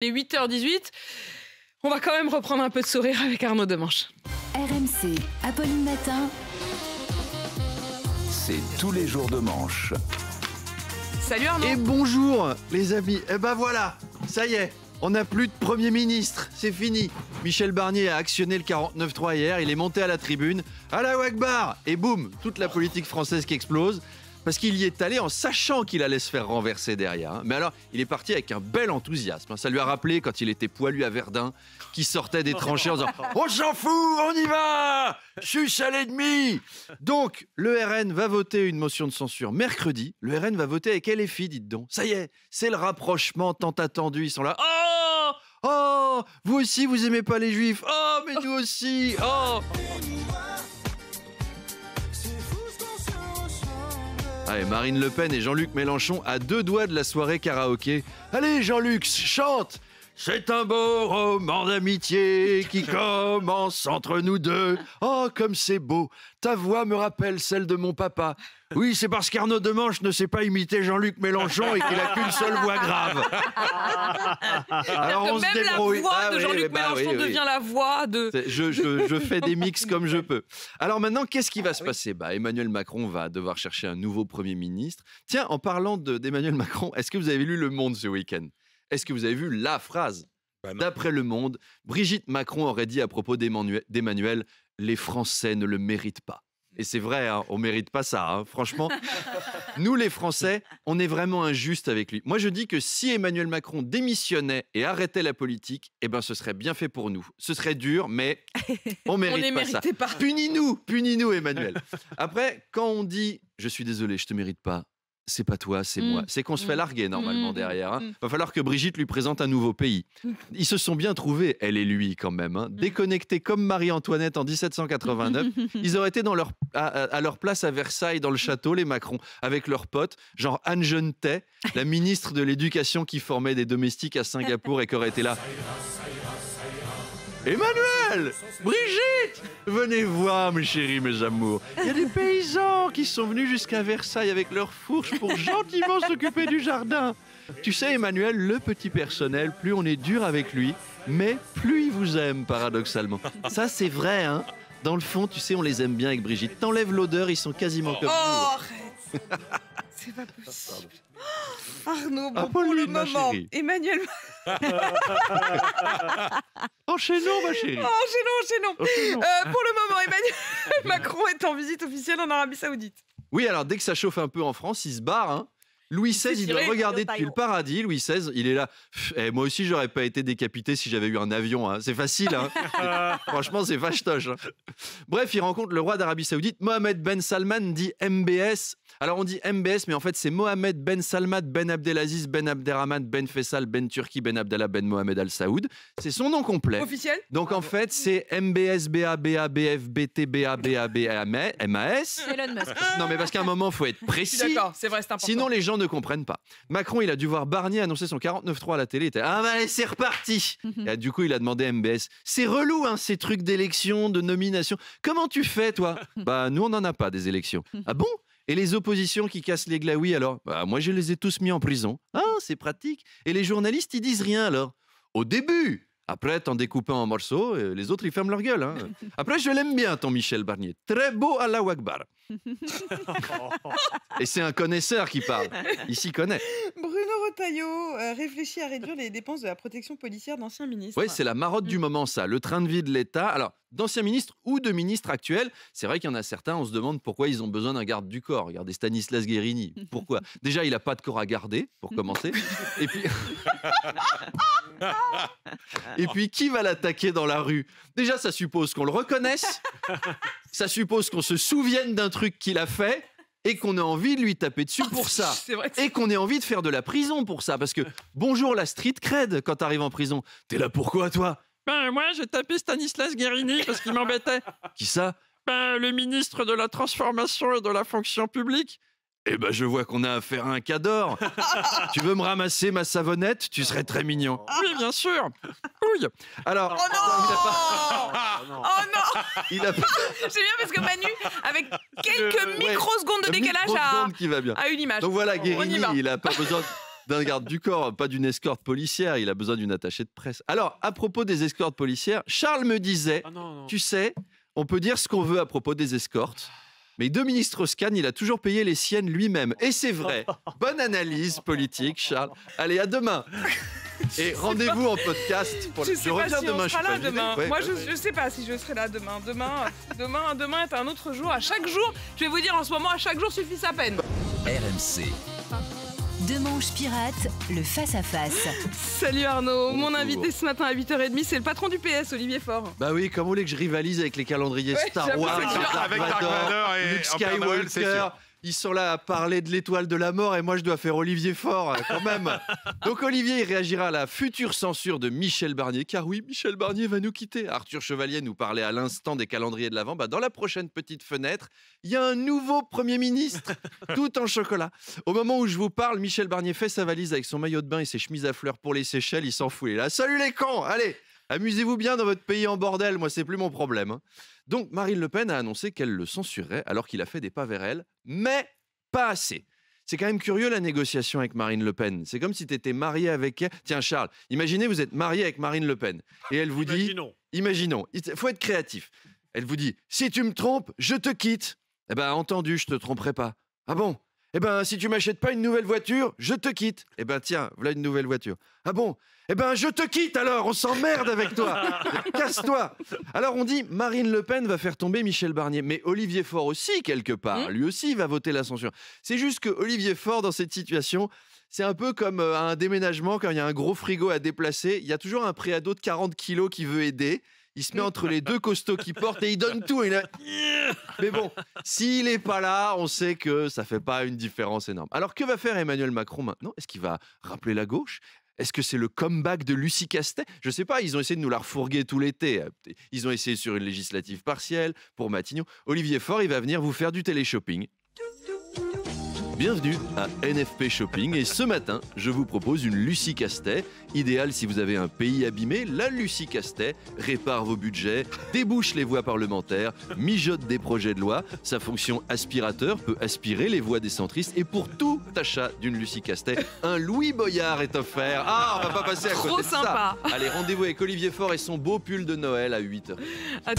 Les 8h18, on va quand même reprendre un peu de sourire avec Arnaud Demanche. RMC, Apolline Matin. C'est tous les jours de manche. Salut Arnaud. Et bonjour les amis. Et ben voilà, ça y est, on n'a plus de Premier ministre, c'est fini. Michel Barnier a actionné le 49.3 hier, il est monté à la tribune. Allahu Akbar. Et boum, toute la politique française qui explose. Parce qu'il y est allé en sachant qu'il allait se faire renverser derrière. Mais alors, il est parti avec un bel enthousiasme. Ça lui a rappelé quand il était poilu à Verdun, qu'il sortait des tranchées en disant « On s'en fout, on y va ! Chuche à l'ennemi !» Donc, le RN va voter une motion de censure mercredi. Le RN va voter avec LFI, dites donc. Ça y est, c'est le rapprochement tant attendu. Ils sont là. Oh ! Oh ! Vous aussi, vous aimez pas les juifs ? Oh, mais nous aussi ! Oh ! Allez, Marine Le Pen et Jean-Luc Mélenchon à 2 doigts de la soirée karaoké. Allez Jean-Luc, chante! C'est un beau roman d'amitié qui commence entre nous deux. Oh, comme c'est beau! Ta voix me rappelle celle de mon papa. Oui, c'est parce qu'Arnaud Demanche ne sait pas imiter Jean-Luc Mélenchon et qu'il a qu'une seule voix grave. Alors on se débrouille. La voix de Jean-Luc Mélenchon devient la voix de... Je fais des mix comme je peux. Alors maintenant, qu'est-ce qui va se passer ? Emmanuel Macron va devoir chercher un nouveau Premier ministre. Tiens, en parlant d'Emmanuel Macron, est-ce que vous avez lu Le Monde ce week-end ? Est-ce que vous avez vu la phrase ? D'après Le Monde, Brigitte Macron aurait dit à propos d'Emmanuel « Les Français ne le méritent pas ». Et c'est vrai, hein, on ne mérite pas ça. Hein. Franchement, nous les Français, on est vraiment injustes avec lui. Moi, je dis que si Emmanuel Macron démissionnait et arrêtait la politique, eh ben, ce serait bien fait pour nous. Ce serait dur, mais on ne mérite pas ça. Punis-nous, Emmanuel. Après, quand on dit « Je suis désolé, je ne te mérite pas », c'est pas toi, c'est moi. C'est qu'on se fait larguer normalement derrière. Hein. Va falloir que Brigitte lui présente un nouveau pays. Ils se sont bien trouvés, elle et lui quand même. Hein. Déconnectés comme Marie-Antoinette en 1789, ils auraient été à leur place à Versailles dans le château, les Macron, avec leurs potes, genre Anne Genetet, la ministre de l'Éducation qui formait des domestiques à Singapour et qui aurait été là. Emmanuel, Brigitte, venez voir mes chéris, mes amours. Il y a des paysans qui sont venus jusqu'à Versailles avec leurs fourches pour gentiment s'occuper du jardin. Tu sais, Emmanuel, le petit personnel, plus on est dur avec lui, mais plus il vous aime, paradoxalement. Ça, c'est vrai, hein. Dans le fond, tu sais, on les aime bien avec Brigitte. T'enlèves l'odeur, ils sont quasiment comme nous. Arrête. C'est pas possible. Arnaud, pour le moment, Emmanuel... Enchaînons, ma chérie. Enchaînons. Pour le moment, Emmanuel Macron est en visite officielle en Arabie Saoudite. Oui, alors dès que ça chauffe un peu en France, il se barre, hein. Louis XVI, il doit regarder depuis le paradis. Louis XVI, il est là. Moi aussi, j'aurais pas été décapité si j'avais eu un avion. Hein. C'est facile. Hein. Franchement, c'est vache-toche. Hein. Bref, il rencontre le roi d'Arabie Saoudite, Mohamed Ben Salman, dit MBS. Alors, on dit MBS, mais en fait, c'est Mohamed Ben Salman Ben Abdelaziz Ben Abderrahman Ben Faisal Ben Turki Ben Abdallah Ben Mohamed Al Saoud. C'est son nom complet. Officiel. Donc, en fait, c'est MBS BA BF BT BA MAS. Elon Musk. Non, mais parce qu'à un moment, il faut être précis. Je suis d'accord, c'est vrai, c'est important. Sinon, les gens ne comprennent pas. Macron, il a dû voir Barnier annoncer son 49.3 à la télé. Il était allez, c'est reparti. Et du coup, il a demandé à MBS. C'est relou, hein, ces trucs d'élection, de nomination. Comment tu fais, toi ? Nous, on n'en a pas des élections. Ah bon ? Et les oppositions qui cassent les glaouis, alors ? Moi, je les ai tous mis en prison. Ah, c'est pratique. Et les journalistes, ils disent rien, alors ? Au début. Après, t'en découpant en morceaux, les autres, ils ferment leur gueule. Hein. Après, je l'aime bien, ton Michel Barnier. Très beau, Allahu Akbar. Et c'est un connaisseur qui parle. Il s'y connaît. Bruno Retailleau réfléchit à réduire les dépenses de la protection policière d'anciens ministres. Oui, c'est la marotte du moment, ça. Le train de vie de l'État. Alors, d'anciens ministres ou de ministres actuels, c'est vrai qu'il y en a certains, on se demande pourquoi ils ont besoin d'un garde du corps. Regardez Stanislas Guérini. Pourquoi ? Déjà, il n'a pas de corps à garder, pour commencer. Et puis, qui va l'attaquer dans la rue ? Déjà, ça suppose qu'on le reconnaisse. Ça suppose qu'on se souvienne d'un truc qu'il a fait et qu'on ait envie de lui taper dessus pour ça. Et qu'on ait envie de faire de la prison pour ça. Parce que, bonjour la street cred quand t'arrives en prison. T'es là pourquoi, toi ? Moi, j'ai tapé Stanislas Guérini parce qu'il m'embêtait. Qui ça ? Le ministre de la Transformation et de la Fonction publique. Eh ben, je vois qu'on a affaire à un cador. Tu veux me ramasser ma savonnette ? Tu serais très mignon. Oui, bien sûr. Oui. Alors, Oh non il a pas... C'est bien parce que Manu, avec quelques microsecondes de décalage, qui va bien. a une image. Donc voilà, Guérini, il a pas besoin d'un garde du corps, pas d'une escorte policière. Il a besoin d'une attachée de presse. Alors, à propos des escortes policières, Charles me disait, tu sais, on peut dire ce qu'on veut à propos des escortes, mais Dominique Strauss-Kahn, il a toujours payé les siennes lui-même. Et c'est vrai. Bonne analyse politique, Charles. Allez, à demain. Et rendez-vous en podcast. Je sais pas si on sera là demain. Ouais, Moi, je sais pas si je serai là demain. Demain est un autre jour. À chaque jour, je vais vous dire en ce moment, à chaque jour suffit sa peine. RMC. Demanche pirate, le face-à-face. Salut Arnaud. Mon Bonjour. invité ce matin à 8h30, c'est le patron du PS, Olivier Faure. Bah oui, comme vous voulez que je rivalise avec les calendriers Ouais, Star j'avoue, Wars, c'est clair. Avec Dark Vador et Luke Père Noël, c'est Skywalker. sûr. Ils sont là à parler de l'étoile de la mort et moi je dois faire Olivier Faure quand même. Donc Olivier il réagira à la future censure de Michel Barnier, car oui, Michel Barnier va nous quitter. Arthur Chevalier nous parlait à l'instant des calendriers de l'Avent. Bah, dans la prochaine petite fenêtre, il y a un nouveau Premier ministre, tout en chocolat. Au moment où je vous parle, Michel Barnier fait sa valise avec son maillot de bain et ses chemises à fleurs pour les Seychelles. Il s'en fout. Il est là. Salut les cons, allez, amusez-vous bien dans votre pays en bordel. Moi, c'est plus mon problème. Hein. Donc Marine Le Pen a annoncé qu'elle le censurerait alors qu'il a fait des pas vers elle, mais pas assez. C'est quand même curieux la négociation avec Marine Le Pen. C'est comme si tu étais marié avec elle. Tiens Charles, imaginez vous êtes marié avec Marine Le Pen et elle vous dit, imaginons, il faut être créatif. Elle vous dit, si tu me trompes, je te quitte. Eh ben entendu, je te tromperai pas. Ah bon? Eh ben si tu m'achètes pas une nouvelle voiture, je te quitte. Eh ben tiens, voilà une nouvelle voiture. Ah bon? Eh ben je te quitte alors, on s'emmerde avec toi. Casse-toi. Alors on dit Marine Le Pen va faire tomber Michel Barnier, mais Olivier Faure aussi quelque part, lui aussi va voter la censure. C'est juste que Olivier Faure dans cette situation, c'est un peu comme à un déménagement quand il y a un gros frigo à déplacer, il y a toujours un préado de 40 kilos qui veut aider. Il se met entre les deux costauds qu'il porte et il donne tout. Et il a... Mais bon, s'il n'est pas là, on sait que ça ne fait pas une différence énorme. Alors que va faire Emmanuel Macron maintenant? Est-ce qu'il va rappeler la gauche? Est-ce que c'est le comeback de Lucie Castet? Je ne sais pas, ils ont essayé de nous la refourguer tout l'été. Ils ont essayé sur une législative partielle, pour Matignon. Olivier Faure, il va venir vous faire du télé-shopping. Bienvenue à NFP Shopping et ce matin, je vous propose une Lucie Castet. Idéal si vous avez un pays abîmé, la Lucie Castet répare vos budgets, débouche les voies parlementaires, mijote des projets de loi. Sa fonction aspirateur peut aspirer les voix des centristes et pour tout achat d'une Lucie Castet, un Louis Boyard est offert. Ah, on va pas passer à côté Trop de sympa. ça. Allez, rendez-vous avec Olivier Faure et son beau pull de Noël à 8h. À